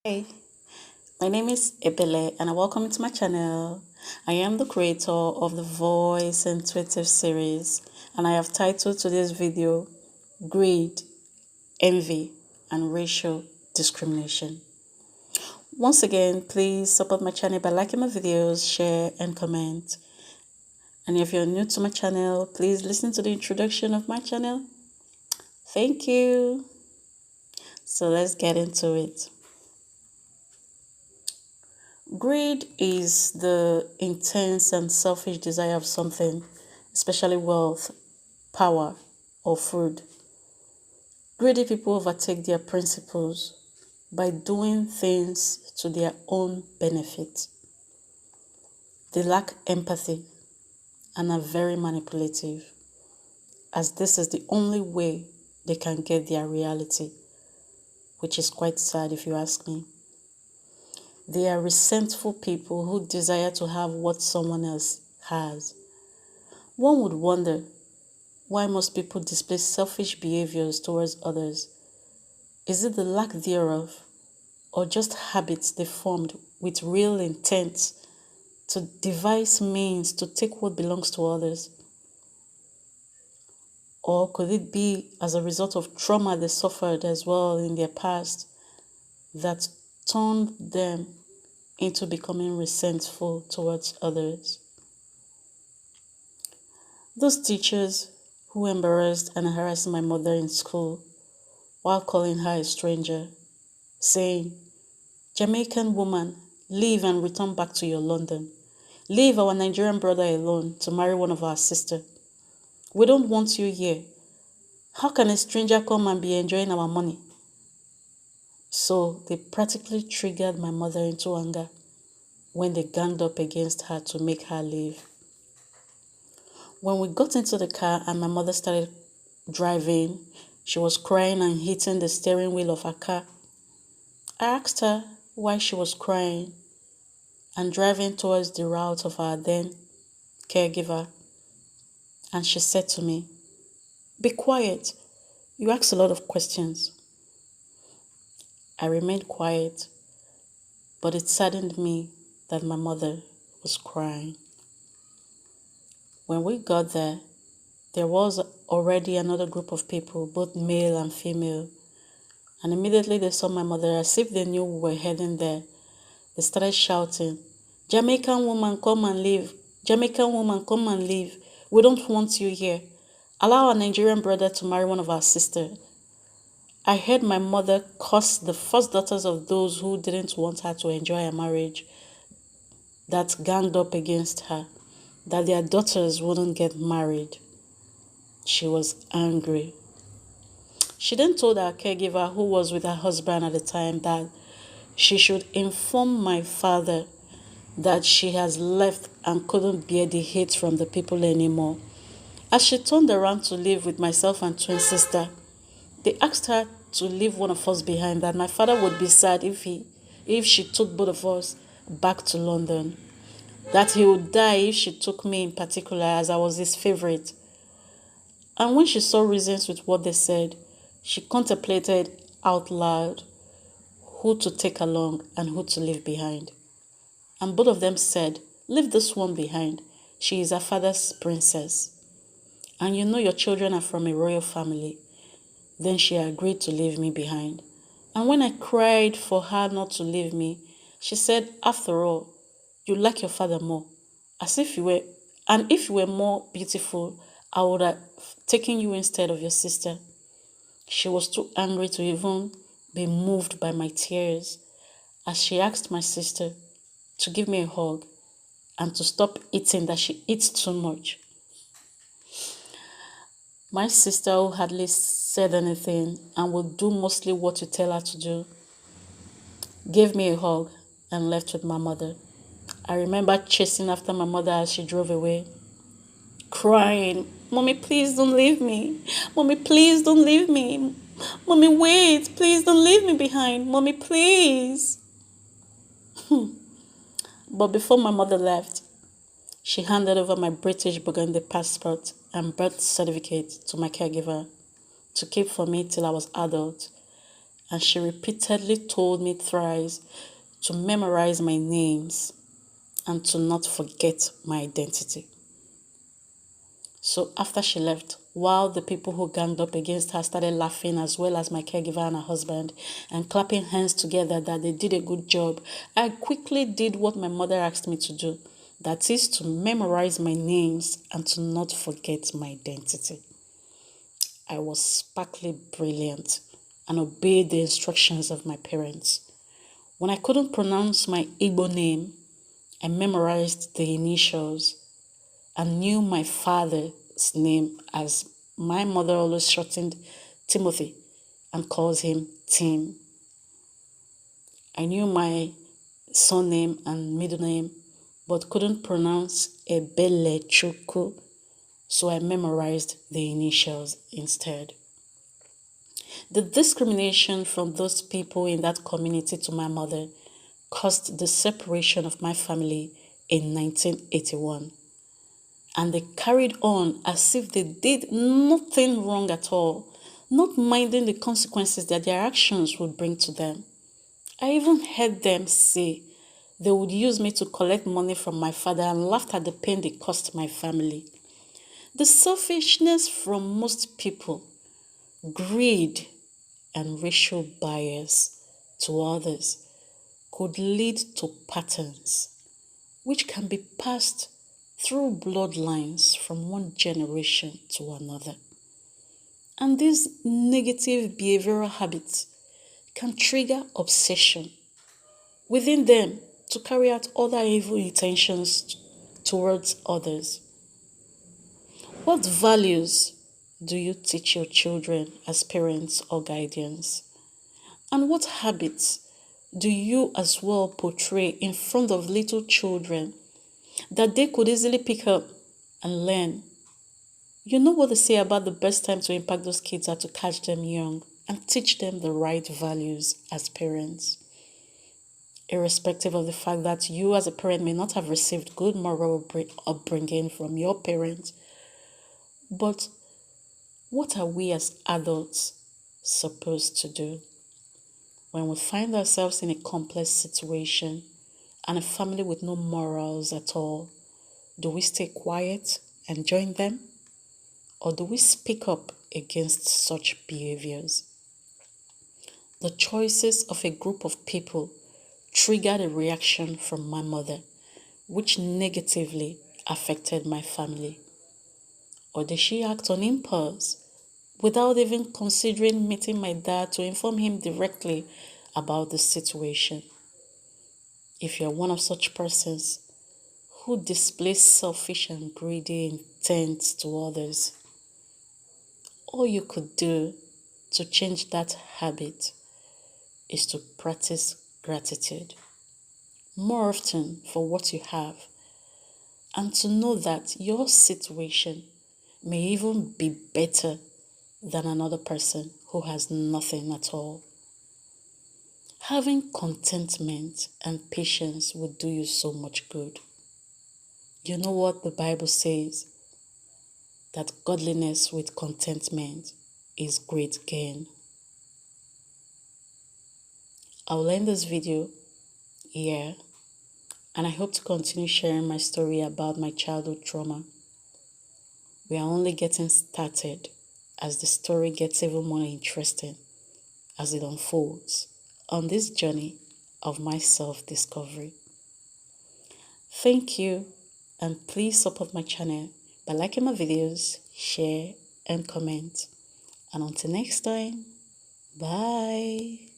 Hi, my name is Ebele and welcome to my channel. I am the creator of the Voice Intuitive series and I have titled today's video Greed, Envy and Racial Discrimination. Once again, please support my channel by liking my videos, share and comment. And if you're new to my channel, please listen to the introduction of my channel. Thank you. So let's get into it. Greed is the intense and selfish desire of something, especially wealth, power, or food. Greedy people overtake their principles by doing things to their own benefit. They lack empathy and are very manipulative, as this is the only way they can get their reality, which is quite sad if you ask me. They are resentful people who desire to have what someone else has. One would wonder, why must people display selfish behaviors towards others? Is it the lack thereof, or just habits they formed with real intent to devise means to take what belongs to others? Or could it be as a result of trauma they suffered as well in their past that turned them into becoming resentful towards others? Those teachers who embarrassed and harassed my mother in school while calling her a stranger, saying, "Jamaican woman, leave and return back to your London. Leave our Nigerian brother alone to marry one of our sisters. We don't want you here. How can a stranger come and be enjoying our money?" So they practically triggered my mother into anger when they ganged up against her to make her leave. When we got into the car and my mother started driving, she was crying and hitting the steering wheel of her car. I asked her why she was crying and driving towards the route of our then caregiver, and she said to me, "Be quiet, you ask a lot of questions." I remained quiet, but it saddened me that my mother was crying. When we got there was already another group of people, both male and female, and immediately they saw my mother as if they knew we were heading there. They started shouting, "Jamaican woman, come and leave. Jamaican woman, come and leave. We don't want you here. Allow our Nigerian brother to marry one of our sisters." I heard my mother curse the first daughters of those who didn't want her to enjoy her marriage, that ganged up against her, that their daughters wouldn't get married. She was angry. She then told our caregiver, who was with her husband at the time, that she should inform my father that she has left and couldn't bear the hate from the people anymore. As she turned around to leave with myself and twin sister, they asked her to leave one of us behind, that my father would be sad if she took both of us back to London, that he would die if she took me in particular, as I was his favorite. And when she saw reasons with what they said, she contemplated out loud who to take along and who to leave behind. And both of them said, "Leave this one behind. She is her father's princess. And you know your children are from a royal family." Then she agreed to leave me behind. And when I cried for her not to leave me, she said, "After all, you like your father more. As if you were, and if you were more beautiful, I would have taken you instead of your sister." She was too angry to even be moved by my tears, as she asked my sister to give me a hug and to stop eating, that she eats too much. My sister, who hardly said anything and would do mostly what you tell her to do, gave me a hug and left with my mother. I remember chasing after my mother as she drove away, crying, "Mommy, please don't leave me. Mommy, please don't leave me. Mommy, wait, please don't leave me behind. Mommy, please." But before my mother left, she handed over my British Burgundy passport and birth certificate to my caregiver to keep for me till I was adult, and she repeatedly told me thrice to memorize my names and to not forget my identity. So after she left, while the people who ganged up against her started laughing, as well as my caregiver and her husband, and clapping hands together that they did a good job, I quickly did what my mother asked me to do. That is to memorize my names and to not forget my identity. I was sparkly brilliant and obeyed the instructions of my parents. When I couldn't pronounce my Igbo name, I memorized the initials and knew my father's name, as my mother always shortened Timothy and calls him Tim. I knew my surname and middle name, but couldn't pronounce Ebelechukwu, so I memorized the initials instead. The discrimination from those people in that community to my mother caused the separation of my family in 1981. And they carried on as if they did nothing wrong at all, not minding the consequences that their actions would bring to them. I even heard them say they would use me to collect money from my father and laughed at the pain they caused my family. The selfishness from most people, greed, and racial bias to others could lead to patterns which can be passed through bloodlines from one generation to another. And these negative behavioral habits can trigger obsession within them to carry out other evil intentions towards others. What values do you teach your children as parents or guardians? And what habits do you as well portray in front of little children that they could easily pick up and learn? You know what they say about the best time to impact those kids are to catch them young and teach them the right values as parents. Irrespective of the fact that you as a parent may not have received good moral upbringing from your parents, but what are we as adults supposed to do when we find ourselves in a complex situation and a family with no morals at all? Do we stay quiet and join them? Or do we speak up against such behaviors? The choices of a group of people triggered a reaction from my mother, which negatively affected my family. Or did she act on impulse without even considering meeting my dad to inform him directly about the situation? If you're one of such persons who displays selfish and greedy intent to others, all you could do to change that habit is to practice gratitude more often for what you have, and to know that your situation may even be better than another person who has nothing at all. Having contentment and patience will do you so much good. You know what the Bible says? That godliness with contentment is great gain. I'll end this video here, and I hope to continue sharing my story about my childhood trauma. We are only getting started as the story gets even more interesting as it unfolds on this journey of my self-discovery. Thank you, and please support my channel by liking my videos, share, and comment. And until next time, bye.